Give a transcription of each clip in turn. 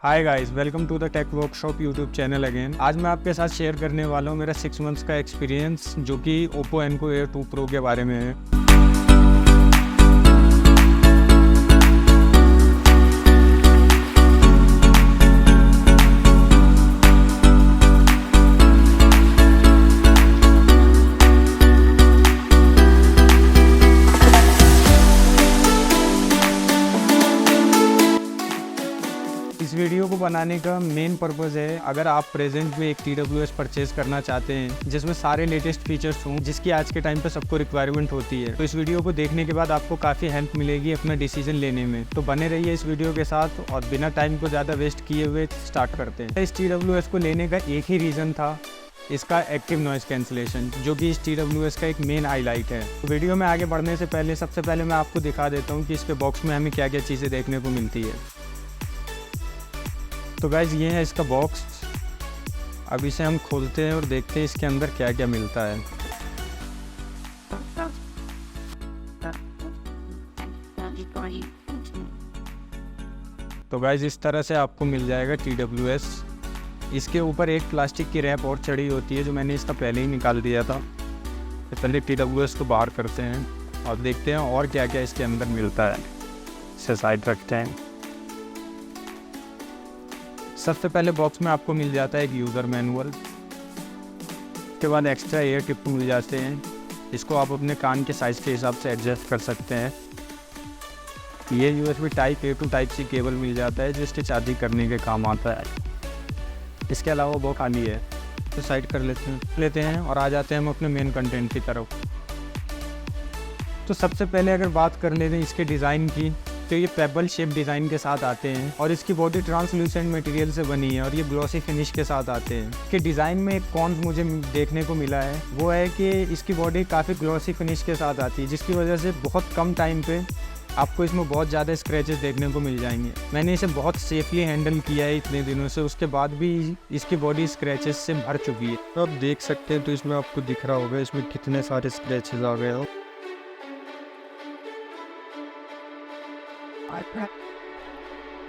Hi guys, welcome to the tech workshop YouTube channel again. आज मैं आपके साथ शेयर करने वाला हूँ मेरा 6 मंथ्स का एक्सपीरियंस जो कि Oppo Enco Air 2 Pro के बारे में है। इस वीडियो को बनाने का मेन पर्पज़ है, अगर आप प्रेजेंट में एक TWS परचेज करना चाहते हैं जिसमें सारे लेटेस्ट फीचर्स हों जिसकी आज के टाइम पे सबको रिक्वायरमेंट होती है, तो इस वीडियो को देखने के बाद आपको काफ़ी हेल्प मिलेगी अपना डिसीजन लेने में। तो बने रहिए इस वीडियो के साथ और बिना टाइम को ज़्यादा वेस्ट किए हुए स्टार्ट करते हैं। इस TWS को लेने का एक ही रीज़न था, इसका एक्टिव नॉइज़ कैंसिलेशन, जो कि इस TWS का एक मेन हाईलाइट है। तो वीडियो में आगे बढ़ने से पहले सबसे पहले मैं आपको दिखा देता हूँ कि इसके बॉक्स में हमें क्या क्या चीज़ें देखने को मिलती है। तो गाइज ये है इसका बॉक्स। अब इसे हम खोलते हैं और देखते हैं इसके अंदर क्या क्या मिलता है। तो गाइज इस तरह से आपको मिल जाएगा TWS। इसके ऊपर एक प्लास्टिक की रैप और चढ़ी होती है जो मैंने इसका पहले ही निकाल दिया था। तो पहले TWS को बाहर करते हैं और देखते हैं और क्या क्या इसके अंदर मिलता है। इसे साइड रखते हैं। सबसे पहले बॉक्स में आपको मिल जाता है एक यूज़र मैनुअल। उसके बाद एक्स्ट्रा एयर टिप मिल जाते हैं, इसको आप अपने कान के साइज़ के हिसाब से एडजस्ट कर सकते हैं। ये USB type A to type C cable मिल जाता है जो इसके चार्जिंग करने के काम आता है। इसके अलावा वो खाली है, तो साइड कर लेते हैं और आ जाते हैं हम अपने मेन कंटेंट की तरफ। तो सबसे पहले अगर बात कर लेते हैं इसके डिज़ाइन की, तो ये पेबल शेप डिज़ाइन के साथ आते हैं और इसकी बॉडी ट्रांसलूसेंट मटेरियल से बनी है और ये ग्लॉसी फिनिश के साथ आते हैं। इसके डिज़ाइन में एक कॉन्स मुझे देखने को मिला है, वो है कि इसकी बॉडी काफ़ी ग्लॉसी फिनिश के साथ आती है, जिसकी वजह से बहुत कम टाइम पे आपको इसमें बहुत ज़्यादा स्क्रैचेस देखने को मिल जाएंगे। मैंने इसे बहुत सेफली हैंडल किया है इतने दिनों से, उसके बाद भी इसकी बॉडी स्क्रैचेस से भर चुकी है। तो आप देख सकते हैं, तो इसमें आपको दिख रहा होगा इसमें कितने सारे स्क्रैचेस आ गए हो।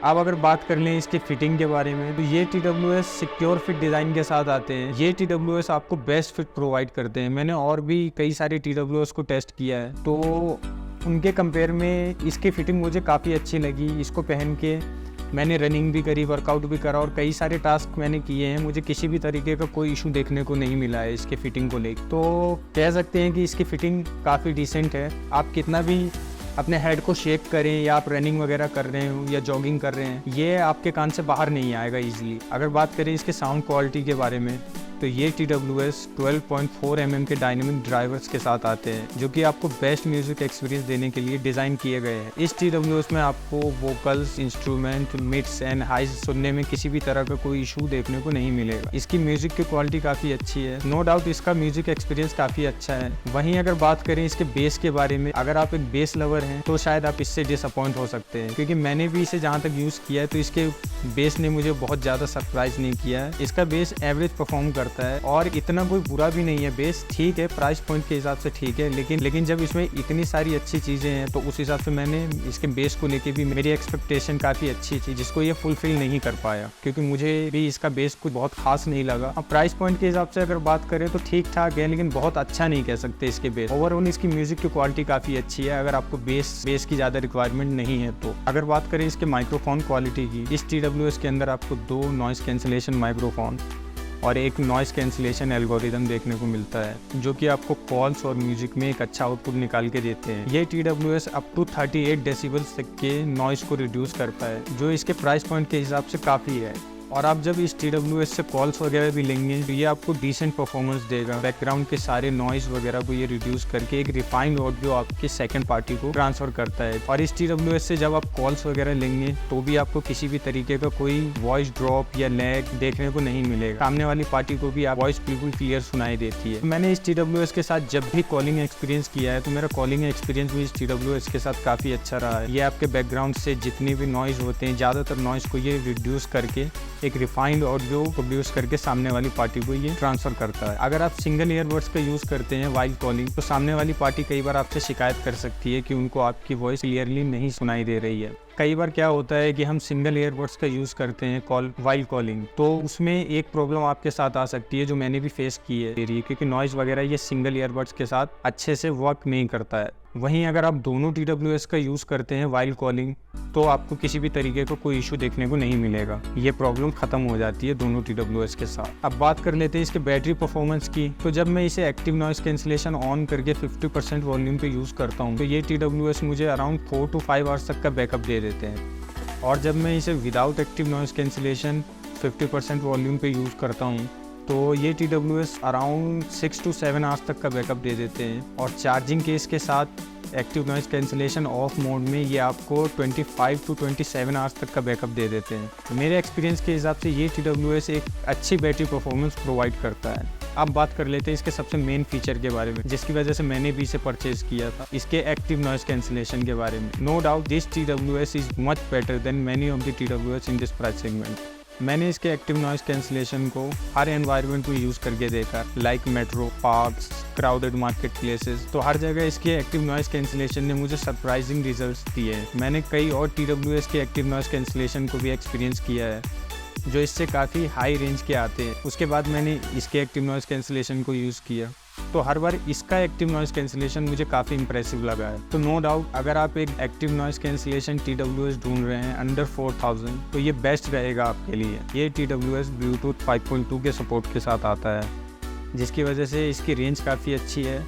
अब अगर बात कर लें इसकी फिटिंग के बारे में, तो ये TWS सिक्योर फिट डिज़ाइन के साथ आते हैं। ये TWS आपको बेस्ट फिट प्रोवाइड करते हैं। मैंने और भी कई सारे TWS को टेस्ट किया है, तो उनके कंपेयर में इसकी फिटिंग मुझे काफ़ी अच्छी लगी। इसको पहन के मैंने रनिंग भी करी, वर्कआउट भी करा और कई सारे टास्क मैंने किए हैं। मुझे किसी भी तरीके का कोई इशू देखने को नहीं मिला है इसके फिटिंग को लेकर। तो कह सकते हैं कि इसकी फिटिंग काफ़ी डिसेंट है। आप कितना भी अपने हेड को शेक करें या आप रनिंग वगैरह कर रहे हो या जॉगिंग कर रहे हैं, ये आपके कान से बाहर नहीं आएगा इजीली। अगर बात करें इसके साउंड क्वालिटी के बारे में, तो ये TWS 12.4 mm के डायनेमिक ड्राइवर्स के साथ आते हैं जो कि आपको बेस्ट म्यूजिक एक्सपीरियंस देने के लिए डिज़ाइन किए गए हैं। इस TWS में आपको vocals, instrument, mids and highs सुनने में किसी भी तरह का कोई इशू देखने को नहीं मिलेगा। इसकी म्यूजिक की क्वालिटी काफ़ी अच्छी है, नो डाउट इसका म्यूजिक एक्सपीरियंस काफ़ी अच्छा है। वहीं अगर बात करें इसके बेस के बारे में, अगर आप एक बेस लवर हैं तो शायद आप इससे डिसअपॉइंट हो सकते हैं, क्योंकि मैंने भी इसे जहाँ तक यूज़ किया है तो इसके बेस ने मुझे बहुत ज़्यादा सरप्राइज नहीं किया है। इसका बेस एवरेज परफॉर्म करता है और इतना कोई बुरा भी नहीं है। बेस ठीक है, प्राइस पॉइंट के हिसाब से ठीक है, लेकिन जब इसमें इतनी सारी अच्छी चीज़ें हैं तो उस हिसाब से मैंने इसके बेस को लेके भी मेरी एक्सपेक्टेशन काफ़ी अच्छी थी, जिसको ये फुलफिल नहीं कर पाया, क्योंकि मुझे भी इसका बेस कुछ बहुत खास नहीं लगा। अब प्राइस पॉइंट के हिसाब से अगर बात करें तो ठीक ठाक है, लेकिन बहुत अच्छा नहीं कह सकते इसके बेस। ओवरऑल इसकी म्यूजिक की क्वालिटी काफ़ी अच्छी है अगर आपको बेस की ज़्यादा रिक्वायरमेंट नहीं है तो। अगर बात करें इसके माइक्रोफोन क्वालिटी की, इस TWS के अंदर आपको 2 नॉइज़ कैंसिलेशन माइक्रोफोन और एक नॉइज़ कैंसिलेशन एल्गोरिदम देखने को मिलता है, जो कि आपको कॉल्स और म्यूजिक में एक अच्छा आउटपुट निकाल के देते हैं। ये TWS अप टू 38 डेसिबल्स तक के नॉइज़ को रिड्यूस करता है, जो इसके प्राइस पॉइंट के हिसाब से काफ़ी है। और आप जब इस TWS से कॉल्स वगैरह भी लेंगे तो ये आपको डिसेंट परफॉर्मेंस देगा। बैकग्राउंड के सारे नॉइज़ वगैरह को ये रिड्यूस करके एक रिफाइंड ऑडियो आपके सेकंड पार्टी को ट्रांसफ़र करता है। और इस TWS से जब आप कॉल्स वगैरह लेंगे तो भी आपको किसी भी तरीके का कोई वॉइस ड्रॉप या लैग देखने को नहीं मिलेगा। सामने वाली पार्टी को भी वॉइस बिल्कुल क्लियर सुनाई देती है। मैंने इस TWS के साथ जब भी कॉलिंग एक्सपीरियंस किया है तो मेरा कॉलिंग एक्सपीरियंस भी इस TWS के साथ काफ़ी अच्छा रहा है। ये आपके बैकग्राउंड से जितने भी नॉइज़ होते हैं, ज़्यादातर नॉइज़ को ये रिड्यूस करके एक रिफाइंड ऑडियो प्रोड्यूस करके सामने वाली पार्टी को ये ट्रांसफर करता है। अगर आप सिंगल ईयरबड्स का यूज़ करते हैं वाइल कॉलिंग, तो सामने वाली पार्टी कई बार आपसे शिकायत कर सकती है कि उनको आपकी वॉइस क्लियरली नहीं सुनाई दे रही है। कई बार क्या होता है कि हम सिंगल ईयरबड्स का यूज़ करते हैं वाइल कॉलिंग, तो उसमें एक प्रॉब्लम आपके साथ आ सकती है जो मैंने भी फेस की है, क्योंकि नॉइज़ वगैरह ये सिंगल ईयरबड्स के साथ अच्छे से वर्क नहीं करता है। वहीं अगर आप दोनों TWS का यूज़ करते हैं वाइल कॉलिंग, तो आपको किसी भी तरीके का कोई इशू देखने को नहीं मिलेगा। ये प्रॉब्लम ख़त्म हो जाती है दोनों TWS के साथ। अब बात कर लेते हैं इसके बैटरी परफॉर्मेंस की। तो जब मैं इसे एक्टिव नॉइस कैंसिलेशन ऑन करके 50% वॉल्यूम पे यूज़ करता हूँ, तो ये TWS मुझे अराउंड 4 to 5 आवर्स तक का बैकअप दे देते हैं। और जब मैं इसे without active noise cancellation 50% volume पे यूज़ करता हूँ, तो ये TWS अराउंड 6 to 7 आवर्स तक का बैकअप दे देते हैं। और चार्जिंग केस के साथ active noise cancellation of mode में ये आपको 25 to 27 आवर्स तक का बैकअप दे देते हैं। तो मेरे एक्सपीरियंस के हिसाब से ये TWS एक अच्छी बैटरी परफॉर्मेंस प्रोवाइड करता है। अब बात कर लेते हैं इसके सबसे मेन फीचर के बारे में, जिसकी वजह से मैंने भी इसे परचेज किया था, इसके एक्टिव नॉइस कैंसिलेशन के बारे में। No doubt this TWS is much better than many of the TWS in this price segment. मैंने इसके एक्टिव नॉइस कैंसिलेशन को हर एनवायरनमेंट में यूज़ करके देखा, like metro, parks, crowded market places. तो हर जगह इसके एक्टिव नॉइस कैंसिलेशन ने मुझे सरप्राइजिंग रिजल्ट्स दिए हैं। मैंने कई और TWS के एक्टिव नॉइस कैंसिलेशन को भी एक्सपीरियंस किया है जो इससे काफ़ी हाई रेंज के आते हैं। उसके बाद मैंने इसके एक्टिव नॉइस कैंसिलेशन को यूज़ किया, तो हर बार इसका एक्टिव नॉइस कैंसिलेशन मुझे काफ़ी इंप्रेसिव लगा है। तो नो डाउट अगर आप एक एक्टिव नॉइस कैंसिलेशन TWS ढूंढ रहे हैं अंडर 4000, तो ये बेस्ट रहेगा आपके लिए। ये TWS ब्लूटूथ 5.2 के सपोर्ट के साथ आता है, जिसकी वजह से इसकी रेंज काफ़ी अच्छी है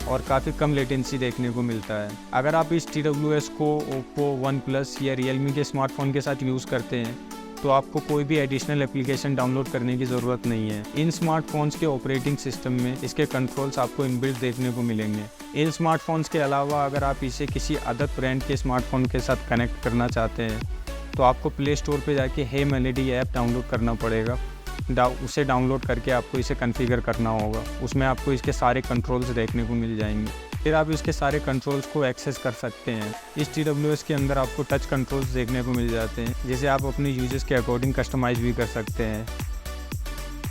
और काफ़ी कम लेटेंसी देखने को मिलता है। अगर आप इस TWS को ओप्पो, OnePlus या Realme के स्मार्टफोन के साथ यूज़ करते हैं, तो आपको कोई भी एडिशनल एप्लीकेशन डाउनलोड करने की ज़रूरत नहीं है। इन स्मार्टफोन्स के ऑपरेटिंग सिस्टम में इसके कंट्रोल्स आपको इनबिल्ट देखने को मिलेंगे। इन स्मार्टफोन्स के अलावा अगर आप इसे किसी अदर ब्रांड के स्मार्टफोन के साथ कनेक्ट करना चाहते हैं, तो आपको प्ले स्टोर पे जाके हे मेलोडी ऐप डाउनलोड करना पड़ेगा। उसे डाउनलोड करके आपको इसे कॉन्फ़िगर करना होगा। उसमें आपको इसके सारे कंट्रोल्स देखने को मिल जाएंगे, फिर आप इसके सारे कंट्रोल्स को एक्सेस कर सकते हैं। इस TWS के अंदर आपको टच कंट्रोल्स देखने को मिल जाते हैं, जिसे आप अपने यूजर्स के अकॉर्डिंग कस्टमाइज़ भी कर सकते हैं।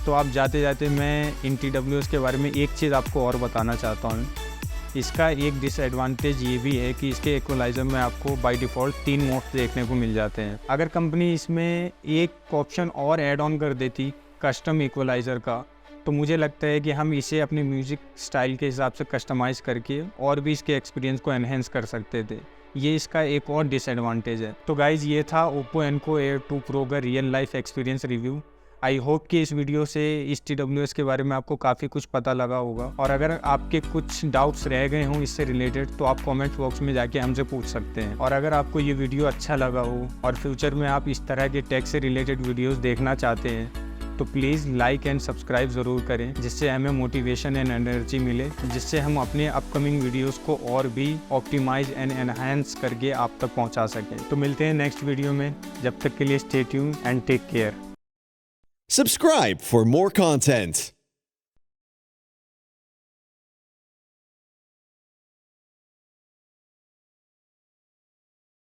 तो आप जाते जाते मैं इन TWS के बारे में एक चीज़ आपको और बताना चाहता हूँ। इसका एक डिसएडवांटेज ये भी है कि इसके इक्वलाइज़र में आपको बाय डिफ़ॉल्ट 3 मोड्स देखने को मिल जाते हैं। अगर कंपनी इसमें एक ऑप्शन और ऐड ऑन कर देती कस्टम इक्वलाइज़र का, तो मुझे लगता है कि हम इसे अपने म्यूज़िक स्टाइल के हिसाब से कस्टमाइज़ करके और भी इसके एक्सपीरियंस को एनहेंस कर सकते थे। ये इसका एक और डिसएडवांटेज है। तो गाइज़, ये था ओप्पो एनको एयर 2 प्रो का real life experience review. I hope कि इस वीडियो से इस TWS के बारे में आपको काफ़ी कुछ पता लगा होगा। और अगर आपके कुछ डाउट्स रह गए हों इससे रिलेटेड, तो आप कमेंट बॉक्स में जाके हमसे पूछ सकते हैं। और अगर आपको ये वीडियो अच्छा लगा हो और फ्यूचर में आप इस तरह के टेक से रिलेटेड वीडियोस देखना चाहते हैं, तो प्लीज़ लाइक एंड सब्सक्राइब ज़रूर करें, जिससे हमें मोटिवेशन एंड एनर्जी मिले, जिससे हम अपने अपकमिंग वीडियोस को और भी ऑप्टिमाइज एंड एनहांस करके आप तक पहुंचा सकें। तो मिलते हैं नेक्स्ट वीडियो में, जब तक के लिए stay tuned and take care. Subscribe for more content.